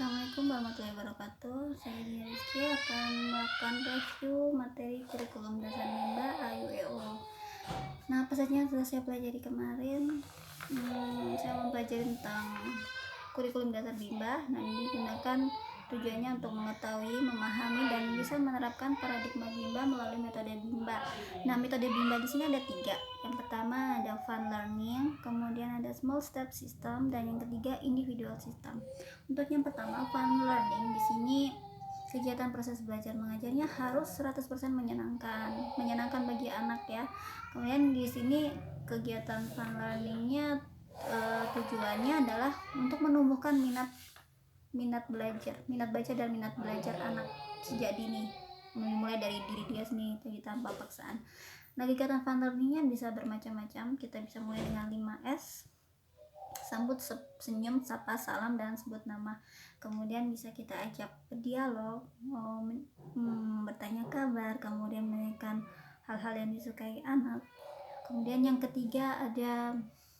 Assalamualaikum warahmatullahi wabarakatuh. Saya Dia Rizky akan melakukan review materi kurikulum dasar Bimba AYUEO. Nah, apa saja yang sudah saya pelajari kemarin? Saya mempelajari tentang kurikulum dasar Bimba. Nah, ini digunakan tujuannya untuk mengetahui, memahami, dan bisa menerapkan paradigma Bimba melalui metode Bimba. Nah, metode Bimba di sini ada 3. Yang pertama ada fun learning, kemudian ada small step system, dan yang ketiga individual system. Untuk yang pertama fun learning, di sini kegiatan proses belajar mengajarnya harus 100% menyenangkan bagi anak ya. Kemudian di sini kegiatan fun learningnya tujuannya adalah untuk menumbuhkan minat baca dan minat belajar anak sejak dini, mulai dari diri dia sendiri jadi tanpa paksaan. Nah, kegiatan fun learningnya bisa bermacam-macam. Kita bisa mulai dengan 5S: sambut, senyum, sapa, salam, dan sebut nama. Kemudian bisa kita ajak berdialog, bertanya kabar, kemudian menanyakan hal-hal yang disukai anak. Kemudian yang ketiga ada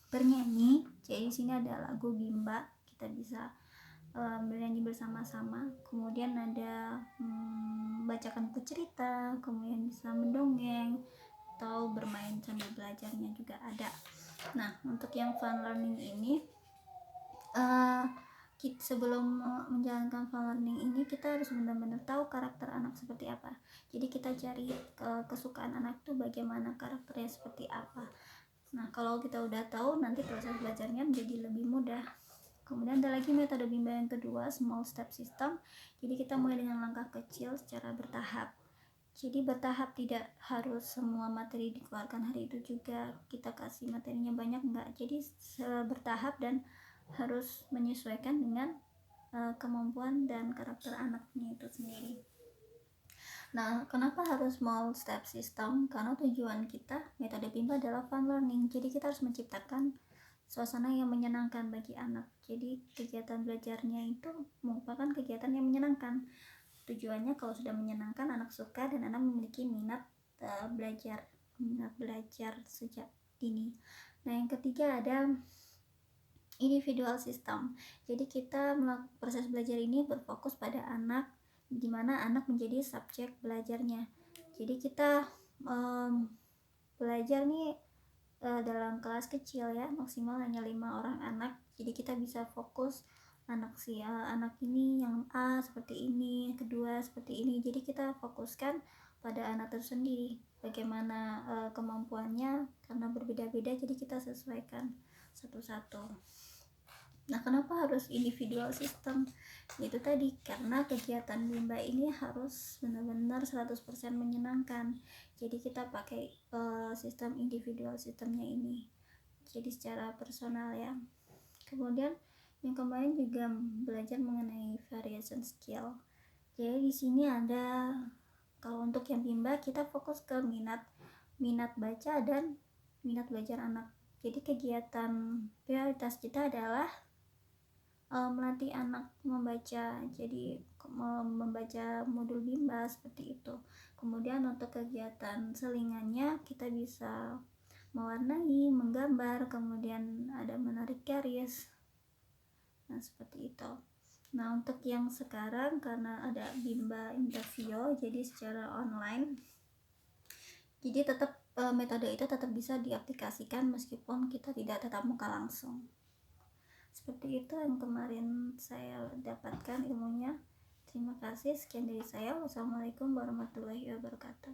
bernyanyi. Jadi di sini ada lagu Bimba, kita bisa bernyanyi bersama-sama. Kemudian ada bacakan buku cerita, kemudian bisa mendongeng atau bermain sambil belajarnya juga ada. Nah, untuk yang fun learning ini sebelum menjalankan fun learning ini kita harus benar-benar tahu karakter anak seperti apa. Jadi kita cari kesukaan anak tuh bagaimana, karakternya seperti apa. Nah, kalau kita udah tahu, nanti proses belajarnya menjadi lebih mudah. Kemudian ada lagi metode Bimba yang kedua, small step system. Jadi kita mulai dengan langkah kecil secara bertahap. Jadi bertahap, tidak harus semua materi dikeluarkan hari itu juga kita kasih materinya banyak, enggak. Jadi bertahap dan harus menyesuaikan dengan kemampuan dan karakter anaknya itu sendiri. Nah, kenapa harus small step system? Karena tujuan kita metode Bimba adalah fun learning. Jadi kita harus menciptakan suasana yang menyenangkan bagi anak. Jadi kegiatan belajarnya itu merupakan kegiatan yang menyenangkan. Tujuannya kalau sudah menyenangkan, anak suka dan anak memiliki minat belajar sejak dini. Nah, yang ketiga ada individual system. Jadi kita proses belajar ini berfokus pada anak, di mana anak menjadi subjek belajarnya. Jadi kita belajar nih dalam kelas kecil ya, maksimal hanya 5 orang anak. Jadi kita bisa fokus anak ini yang A seperti ini, kedua seperti ini. Jadi kita fokuskan pada anak tersendiri, bagaimana kemampuannya, karena berbeda-beda jadi kita sesuaikan satu-satu. Nah, kenapa harus individual system? Itu tadi, karena kegiatan Bimba ini harus benar-benar 100% menyenangkan. Jadi kita pakai sistem individual sistemnya ini. Jadi secara personal ya. Kemudian yang kemarin juga belajar mengenai variation skill. Jadi di sini ada, kalau untuk yang Bimba kita fokus ke minat baca dan minat belajar anak. Jadi kegiatan prioritas kita adalah melatih anak membaca, jadi membaca modul Bimba seperti itu. Kemudian untuk kegiatan selingannya kita bisa mewarnai, menggambar, kemudian ada menarik garis. Nah, seperti itu. Nah, untuk yang sekarang karena ada Bimba interview, jadi secara online, jadi tetap metode itu tetap bisa diaplikasikan meskipun kita tidak tatap muka langsung. Seperti itu yang kemarin saya dapatkan ilmunya. Terima kasih, sekian dari saya. Wassalamualaikum warahmatullahi wabarakatuh.